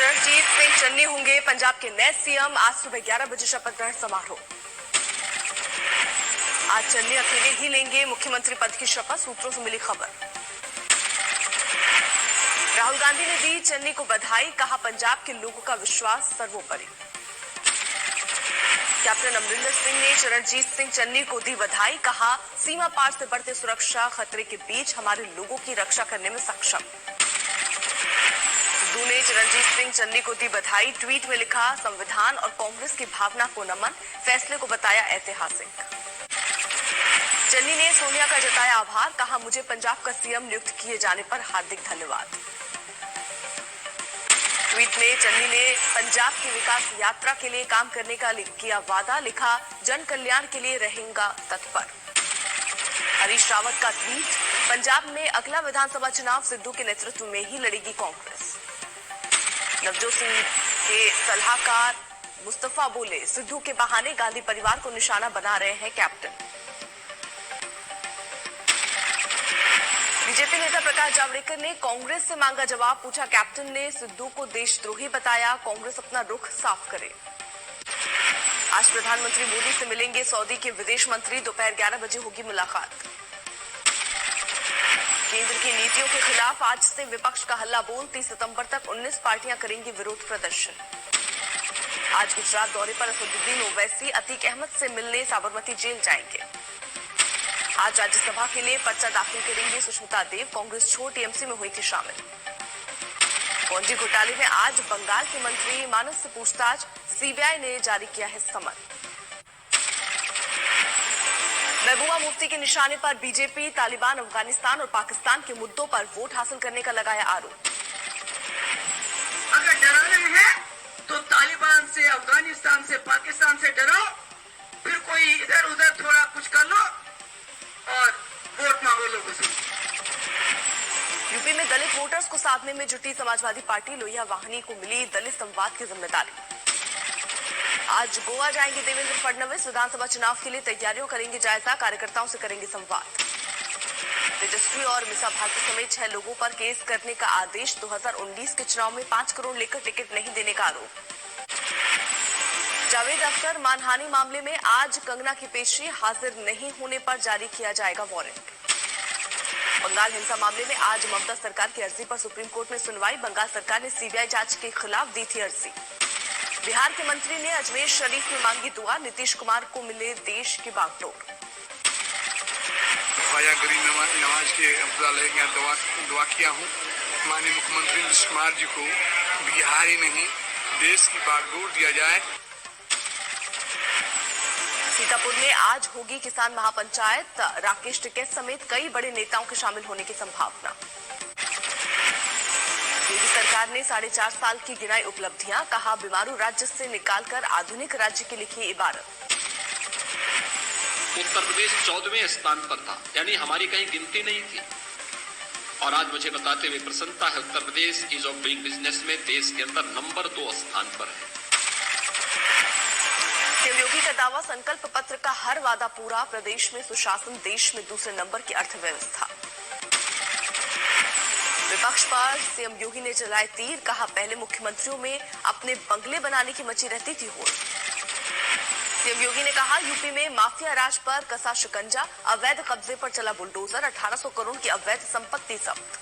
रणजीत सिंह चन्नी होंगे पंजाब के नए सीएम। आज सुबह 11 बजे शपथ ग्रहण समारोह। आज चन्नी अकेले ही लेंगे मुख्यमंत्री पद की शपथ, सूत्रों से मिली खबर। राहुल गांधी ने दी चन्नी को बधाई, कहा पंजाब के लोगों का विश्वास सर्वोपरि। कैप्टन अमरिंदर सिंह ने रणजीत सिंह चन्नी को दी बधाई, कहा सीमा पार से बढ़ते सुरक्षा खतरे के बीच हमारे लोगों की रक्षा करने में सक्षम। सिद्धू ने रणजीत सिंह चन्नी को दी बधाई, ट्वीट में लिखा संविधान और कांग्रेस की भावना को नमन, फैसले को बताया ऐतिहासिक। चन्नी ने सोनिया का जताया आभार, कहा मुझे पंजाब का सीएम नियुक्त किए जाने पर हार्दिक धन्यवाद। ट्वीट में चन्नी ने पंजाब की विकास यात्रा के लिए काम करने का किया वादा, लिखा जन कल्याण के लिए रहेगा तत्पर। हरीश रावत का ट्वीट, पंजाब में अगला विधानसभा चुनाव सिद्धू के नेतृत्व में ही लड़ेगी कांग्रेस। नवजोत सिंह के सलाहकार मुस्तफा बोले सिद्धू के बहाने गांधी परिवार को निशाना बना रहे हैं कैप्टन। बीजेपी नेता प्रकाश जावड़ेकर ने कांग्रेस से मांगा जवाब, पूछा कैप्टन ने सिद्धू को देशद्रोही बताया, कांग्रेस अपना रुख साफ करे। आज प्रधानमंत्री मोदी से मिलेंगे सऊदी के विदेश मंत्री, दोपहर 11 बजे होगी मुलाकात। केंद्र की नीतियों के खिलाफ आज से विपक्ष का हल्ला बोल, 30 सितंबर तक 19 पार्टियां करेंगी विरोध प्रदर्शन। आज गुजरात दौरे पर असदुद्दीन ओवैसी अतीक अहमद से मिलने साबरमती जेल जाएंगे। आज राज्यसभा के लिए पर्चा दाखिल करेंगे सुष्मिता देव, कांग्रेस छोड़ टीएमसी में हुई थी शामिल। फौजी घोटाले में आज बंगाल के मंत्री मानस से पूछताछ, सीबीआई ने जारी किया है समन। महबूबा मुफ्ती के निशाने पर बीजेपी, तालिबान, अफगानिस्तान और पाकिस्तान के मुद्दों पर वोट हासिल करने का लगाया आरोप। अगर डराना है तो तालिबान से, अफगानिस्तान से, पाकिस्तान से डरो, फिर कोई इधर उधर थोड़ा कुछ कर लो और वोट मांगो लोगों से। यूपी में दलित वोटर्स को साधने में जुटी समाजवादी पार्टी, लोहिया वाहिनी को मिली दलित संवाद की जिम्मेदारी। आज गोवा जाएंगे देवेंद्र फडणवीस, विधानसभा चुनाव के लिए तैयारियों करेंगे जायजा, कार्यकर्ताओं से करेंगे संवाद। तेजस्वी और मिसा भारती समेत 6 लोगों पर केस करने का आदेश, 2019 के चुनाव में 5 करोड़ लेकर टिकट नहीं देने का आरोप। जावेद अख्तर मानहानि मामले में आज कंगना की पेशी, हाजिर नहीं होने पर जारी किया जाएगा वारंट। बंगाल हिंसा मामले में आज ममता सरकार की अर्जी पर सुप्रीम कोर्ट में सुनवाई, बंगाल सरकार ने सीबीआई जांच के खिलाफ दी थी अर्जी। बिहार के मंत्री ने अजमेर शरीफ में मांगी दुआ, नीतीश कुमार को मिले देश की बागडोर। ख्वाजा गरीब नवाज के दुआ किया हूँ, माननीय मुख्यमंत्री नीतीश कुमार जी को बिहार ही नहीं देश की बागडोर दिया जाए। सीतापुर में आज होगी किसान महापंचायत, राकेश टिकैत समेत कई बड़े नेताओं के शामिल होने की संभावना। योगी सरकार ने 4.5 साल की गिनाई उपलब्धियां, कहा बीमारू राज्य से निकालकर आधुनिक राज्य की लिखी इबारत। उत्तर प्रदेश 14वें स्थान पर था, यानी हमारी कहीं गिनती नहीं थी। और आज मुझे बताते हुए प्रसन्नता है, Uttar Pradesh ease of doing business में देश के अंदर नंबर 2 स्थान पर है। सीएम योगी का दावा, संकल्प पत्र का हर वादा पूरा, प्रदेश में सुशासन, देश में दूसरे नंबर की अर्थव्यवस्था। विपक्ष पर सीएम योगी ने चलाए तीर, कहा पहले मुख्यमंत्रियों में अपने बंगले बनाने की मची रहती थी होड़। सीएम योगी ने कहा यूपी में माफिया राज पर कसा शिकंजा, अवैध कब्जे पर चला बुलडोजर, 1800 करोड़ की अवैध संपत्ति जब्त।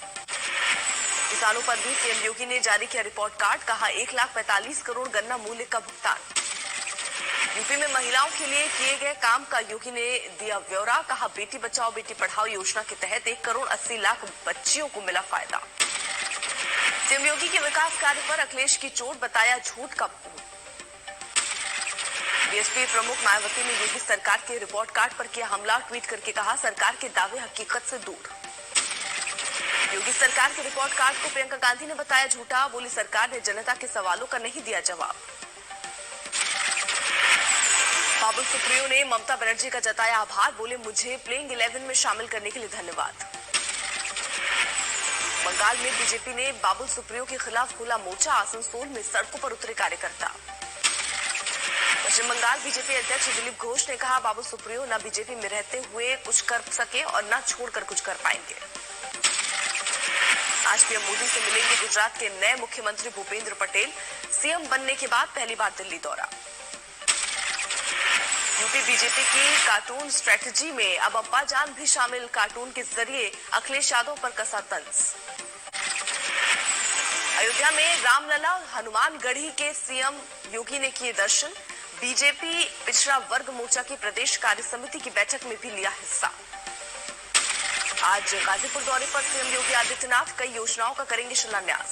किसानों पर भी सीएम योगी ने जारी किया रिपोर्ट कार्ड, कहा 1,45 करोड़ गन्ना मूल्य का भुगतान। यूपी में महिलाओं के लिए किए गए काम का योगी ने दिया ब्यौरा, कहा बेटी बचाओ बेटी पढ़ाओ योजना के तहत 1 करोड़ 80 लाख बच्चियों को मिला फायदा। सीएम योगी के विकास कार्य पर अखिलेश की चोट, बताया झूठ का भूत। बीएसपी प्रमुख मायावती ने योगी सरकार के रिपोर्ट कार्ड पर किया हमला, ट्वीट करके कहा सरकार के दावे हकीकत से दूर। योगी सरकार के रिपोर्ट कार्ड को प्रियंका गांधी ने बताया झूठा, बोली सरकार ने जनता के सवालों का नहीं दिया जवाब। बाबुल सुप्रियो ने ममता बनर्जी का जताया आभार, बोले मुझे प्लेइंग 11 में शामिल करने के लिए धन्यवाद। बंगाल में बीजेपी ने बाबुल सुप्रियो के खिलाफ खोला मोर्चा, आसनसोल में सड़कों पर उतरे कार्यकर्ता। पश्चिम बंगाल बीजेपी अध्यक्ष दिलीप घोष ने कहा बाबुल सुप्रियो न बीजेपी में रहते हुए कुछ कर सके और न छोड़कर कुछ कर पाएंगे। आज पीएम मोदी से मिलेंगे गुजरात के नए मुख्यमंत्री भूपेंद्र पटेल। सीएम बनने के बाद पहली बार दिल्ली दौरा। यूपी बीजेपी की कार्टून स्ट्रेटजी में अब अब्बाजान भी शामिल। कार्टून के जरिए अखिलेश यादव पर कसा तंज। अयोध्या में रामलला हनुमानगढ़ी के सीएम योगी ने किए दर्शन। बीजेपी पिछड़ा वर्ग मोर्चा की प्रदेश कार्य समिति की बैठक में भी लिया हिस्सा। आज गाजीपुर दौरे पर सीएम योगी आदित्यनाथ कई योजनाओं का करेंगे शिलान्यास।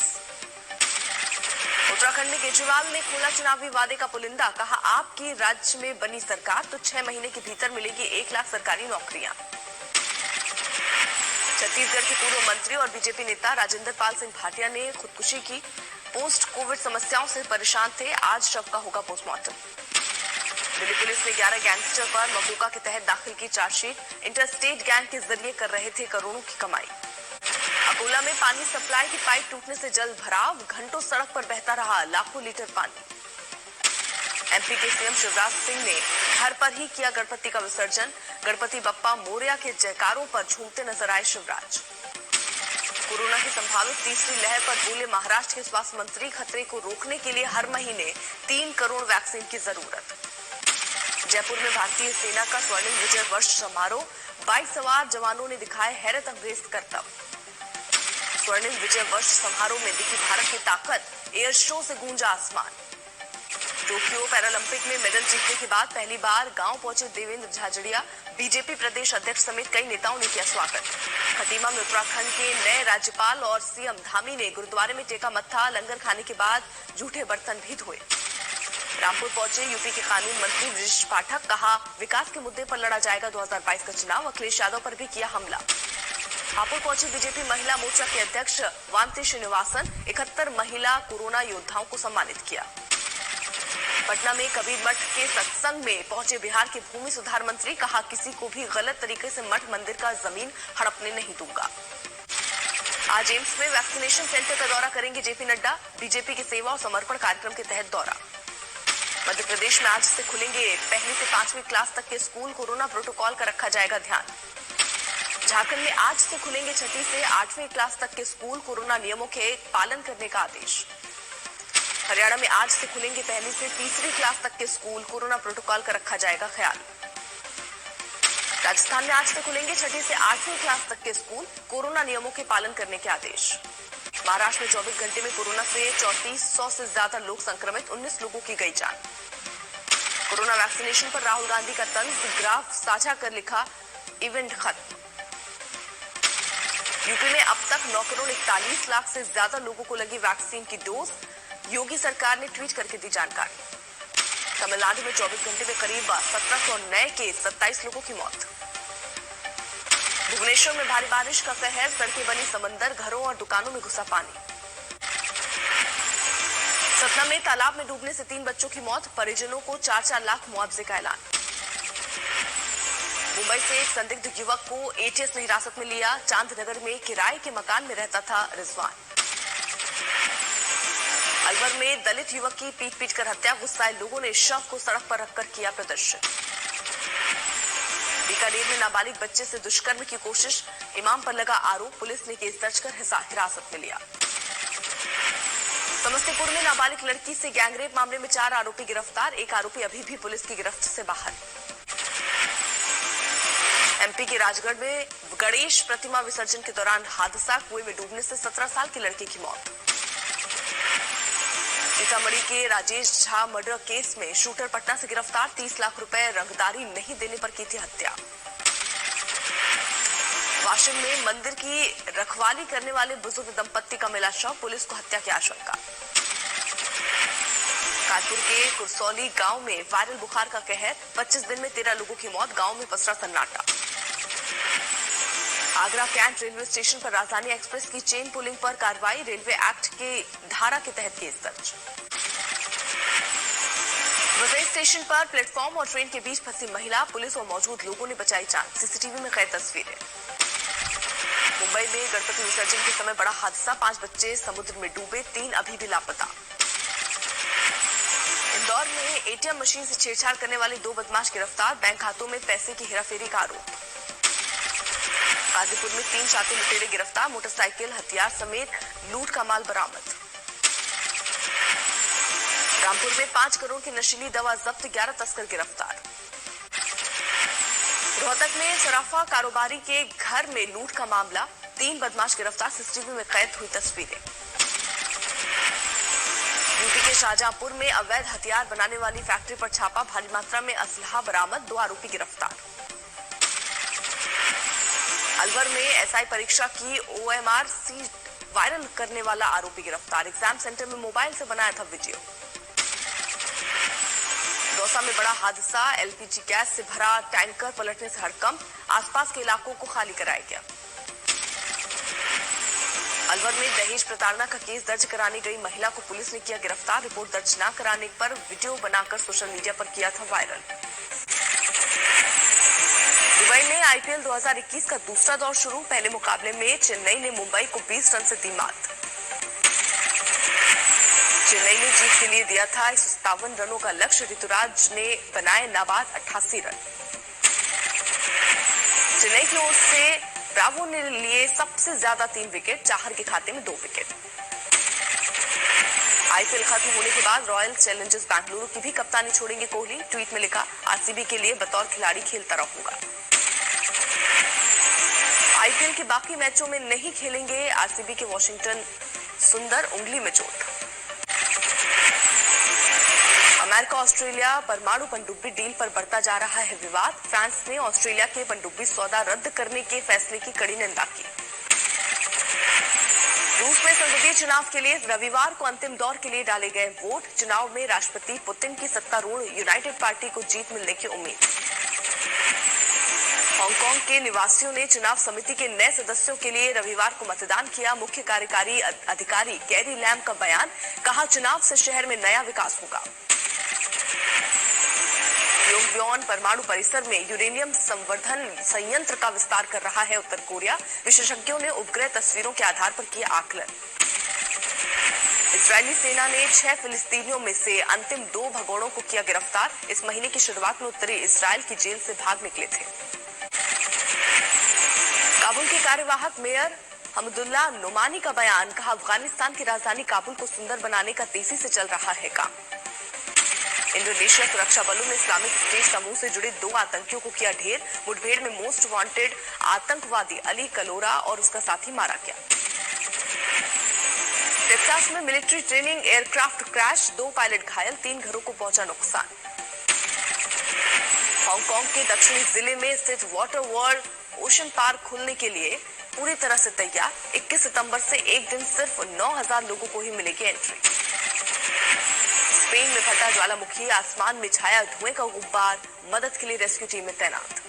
उत्तराखंड में केजरीवाल ने खोला चुनावी वादे का पुलिंदा। कहा, आपकी राज्य में बनी सरकार तो 6 महीने के भीतर मिलेगी 1 लाख सरकारी नौकरियां। छत्तीसगढ़ के पूर्व मंत्री और बीजेपी नेता राजेंद्र पाल सिंह भाटिया ने खुदकुशी की। पोस्ट कोविड समस्याओं से परेशान थे। आज शव का होगा पोस्टमार्टम। दिल्ली पुलिस ने 11 गैंगस्टर पर मकोका के तहत दाखिल की चार्जशीट। इंटरस्टेट गैंग के जरिए कर रहे थे करोड़ों की कमाई। अकोला में पानी सप्लाई की पाइप टूटने से जल भराव। घंटों सड़क पर बहता रहा लाखों लीटर पानी। एमपी के सीएम शिवराज सिंह ने घर पर ही किया गणपति का विसर्जन। गणपति बप्पा मोरया के जयकारों पर झूमते नजर आए शिवराज। कोरोना की संभावित तीसरी लहर पर बोले महाराष्ट्र के स्वास्थ्य मंत्री, खतरे को रोकने के लिए हर महीने 3 करोड़ वैक्सीन की जरूरत। जयपुर में भारतीय सेना का स्वर्णिम विजय वर्ष समारोह। 22 सवार जवानों ने दिखाए हैरत अंगेज करतब। स्वर्णिम विजय वर्ष समारोह में दिखी भारत की ताकत। एयर शो से गूंजा आसमान। टोक्यो पैरालंपिक में मेडल जीतने के बाद पहली बार गांव पहुंचे देवेंद्र झाझड़िया। बीजेपी प्रदेश अध्यक्ष समेत कई नेताओं ने किया स्वागत। खटीमा में उत्तराखंड के नए राज्यपाल और सीएम धामी ने गुरुद्वारे में टेका मत्था। लंगर खाने के बाद जूठे बर्तन भी धोए। रामपुर पहुंचे यूपी के कानून मंत्री ब्रजेश पाठक। कहा, विकास के मुद्दे पर लड़ा जाएगा 2022 का चुनाव। अखिलेश यादव पर भी किया हमला। हापुड़ पहुंचे बीजेपी महिला मोर्चा के अध्यक्ष वांती श्रीनिवासन। 71 महिला कोरोना योद्धाओं को सम्मानित किया। पटना में कबीर मठ के सत्संग में पहुंचे बिहार के भूमि सुधार मंत्री। कहा, किसी को भी गलत तरीके से मठ मंदिर का जमीन हड़पने नहीं दूंगा। आज एम्स में वैक्सीनेशन सेंटर का दौरा करेंगे जेपी नड्डा। बीजेपी के सेवा और समर्पण कार्यक्रम के तहत दौरा। मध्य प्रदेश में आज से खुलेंगे 1ली से 5वीं क्लास तक के स्कूल। कोरोना प्रोटोकॉल का रखा जाएगा ध्यान। झारखंड में आज से खुलेंगे 6ठी से 8वीं क्लास तक के स्कूल। कोरोना नियमों के पालन करने का आदेश। हरियाणा में आज से खुलेंगे 1ली से 3री क्लास तक के स्कूल। कोरोना प्रोटोकॉल का रखा जाएगा ख्याल। राजस्थान में आज से खुलेंगे 6ठी से 8वीं क्लास तक के स्कूल। कोरोना नियमों के पालन करने के आदेश। महाराष्ट्र में 24 घंटे में कोरोना से 3400 से ज्यादा लोग संक्रमित। 19 लोगों की गई जान। कोरोना वैक्सीनेशन पर राहुल गांधी का तंज। ग्राफ साझा कर लिखा, इवेंट खत्म। यूपी में अब तक 9 करोड़ 41 लाख से ज्यादा लोगों को लगी वैक्सीन की डोज। योगी सरकार ने ट्वीट करके दी जानकारी। तमिलनाडु में 24 घंटे में करीब 1700 नए केस। 27 लोगों की मौत। भुवनेश्वर में भारी बारिश का कहर। सड़कें बनी समंदर। घरों और दुकानों में घुसा पानी। सतना में तालाब में डूबने से 3 बच्चों की मौत। परिजनों को 4-4 लाख मुआवजे का ऐलान। मुंबई से एक संदिग्ध युवक को एटीएस ने हिरासत में लिया। चांदनगर में किराए के मकान में रहता था रिजवान। अलवर में दलित युवक की पीट कर हत्या। गुस्साए लोगों ने शव को सड़क पर रखकर किया प्रदर्शन। बीकानेर में नाबालिग बच्चे से दुष्कर्म की कोशिश। इमाम पर लगा आरोप। पुलिस ने केस दर्ज कर हिरासत में लिया। समस्तीपुर में नाबालिग लड़की से गैंगरेप मामले में 4 आरोपी गिरफ्तार। एक आरोपी अभी भी पुलिस की गिरफ्त से बाहर। एमपी के राजगढ़ में गणेश प्रतिमा विसर्जन के दौरान हादसा। कुएं में डूबने से 17 साल की लड़की की मौत। सीतामढ़ी के राजेश झा मर्डर केस में शूटर पटना से गिरफ्तार। 30 लाख रुपए रंगदारी नहीं देने पर की थी हत्या। वाशिम में मंदिर की रखवाली करने वाले बुजुर्ग दंपत्ति का मिला शव। पुलिस को हत्या की आशंका। कानपुर के कुरसौली गांव में वायरल बुखार का कहर। 25 दिन में 13 लोगों की मौत। गांव में पसरा सन्नाटा। आगरा कैंट रेलवे स्टेशन पर राजधानी एक्सप्रेस की चेन पुलिंग पर कार्रवाई। रेलवे एक्ट के धारा के तहत केस दर्ज। वसई स्टेशन पर प्लेटफॉर्म और ट्रेन के बीच फंसी महिला। पुलिस और मौजूद लोगों ने बचाई जान। सीसीटीवी में कैद तस्वीरें। मुंबई में गणपति विसर्जन के समय बड़ा हादसा। 5 बच्चे समुद्र में डूबे। 3 अभी भी लापता। इंदौर में एटीएम मशीन से छेड़छाड़ करने वाले 2 बदमाश गिरफ्तार। बैंक खातों में पैसे की हेराफेरी का आरोप। गाजीपुर में 3 शातिर लुटेरे गिरफ्तार, मोटरसाइकिल, हथियार समेत लूट का माल बरामद। रामपुर में 5 करोड़ की नशीली दवा जब्त, 11 तस्कर गिरफ्तार। रोहतक में सराफा कारोबारी के घर में लूट का मामला, 3 बदमाश गिरफ्तार, सीसीटीवी में कैद हुई तस्वीरें। यूपी के शाहजहांपुर में अवैध हथियार बनाने वाली फैक्ट्री पर छापा, भारी मात्रा में असलहा बरामद, 2 आरोपी गिरफ्तार। अलवर में एसआई परीक्षा की ओएमआर सीट वायरल करने वाला आरोपी गिरफ्तार, एग्जाम सेंटर में मोबाइल से बनाया था वीडियो। दौसा में बड़ा हादसा, एलपीजी गैस से भरा टैंकर पलटने से हड़कंप, आसपास के इलाकों को खाली कराया गया। अलवर में दहेज प्रताड़ना का केस दर्ज कराने गई महिला को पुलिस ने किया गिरफ्तार, रिपोर्ट दर्ज न कराने पर वीडियो बनाकर सोशल मीडिया पर किया था वायरल। दुबई में आईपीएल 2021 का दूसरा दौर शुरू, पहले मुकाबले में चेन्नई ने मुंबई को 20 रन से दी मात। चेन्नई ने जीत के लिए दिया था 57 रनों का लक्ष्य, ऋतुराज ने बनाए नाबाद 88 रन। चेन्नई की ओर से ब्रावो ने लिए सबसे ज्यादा 3 विकेट, चाहर के खाते में 2 विकेट। आईपीएल खत्म होने के बाद रॉयल चैलेंजर्स बेंगलुरु की भी कप्तानी छोड़ेंगे कोहली, ट्वीट में लिखा, आरसीबी के लिए बतौर खिलाड़ी खेलता रहूंगा। आईपीएल के बाकी मैचों में नहीं खेलेंगे आरसीबी के वॉशिंगटन सुंदर, उंगली में चोट। अमेरिका ऑस्ट्रेलिया परमाणु पनडुब्बी डील पर बढ़ता जा रहा है विवाद, फ्रांस ने ऑस्ट्रेलिया के पनडुब्बी सौदा रद्द करने के फैसले की कड़ी निंदा की। रूस में संसदीय चुनाव के लिए रविवार को अंतिम दौर के लिए डाले गए वोट, चुनाव में राष्ट्रपति पुतिन की सत्तारूढ़ यूनाइटेड पार्टी को जीत मिलने की उम्मीद। हांगकांग के निवासियों ने चुनाव समिति के नए सदस्यों के लिए रविवार को मतदान किया, मुख्य कार्यकारी अधिकारी कैरी लैम का बयान, कहा चुनाव से शहर में नया विकास होगा। योंगबियोन परमाणु परिसर में यूरेनियम संवर्धन संयंत्र का विस्तार कर रहा है उत्तर कोरिया, विशेषज्ञों ने उपग्रह तस्वीरों के आधार पर किया आकलन। इजरायली सेना ने 6 फिलिस्तीनियों में से अंतिम 2 भगोड़ों को किया गिरफ्तार, इस महीने की शुरुआत में उत्तरी इजराइल की जेल से भाग निकले थे। काबुल के कार्यवाहक मेयर हमदुल्ला नुमानी का बयान, कहा अफगानिस्तान की राजधानी काबुल को सुंदर बनाने का तेजी से चल रहा है काम। इंडोनेशिया सुरक्षा बलों ने इस्लामिक स्टेट समूह से जुड़े 2 आतंकियों को किया ढेर, मुठभेड़ में मोस्ट वांटेड आतंकवादी अली कलोरा और उसका साथी मारा गया। टेक्सास में military training aircraft crash, 2 pilot घायल, 3 घरों को पहुंचा नुकसान। हांगकांग के दक्षिणी जिले में स्थित वाटर वर्ल्ड ओशन पार्क खुलने के लिए पूरी तरह से तैयार, 21 सितंबर से एक दिन सिर्फ 9000 लोगों को ही मिलेगी एंट्री। स्पेन में फटा ज्वालामुखी, आसमान में छाया धुएं का गुब्बार, मदद के लिए रेस्क्यू टीमें तैनात।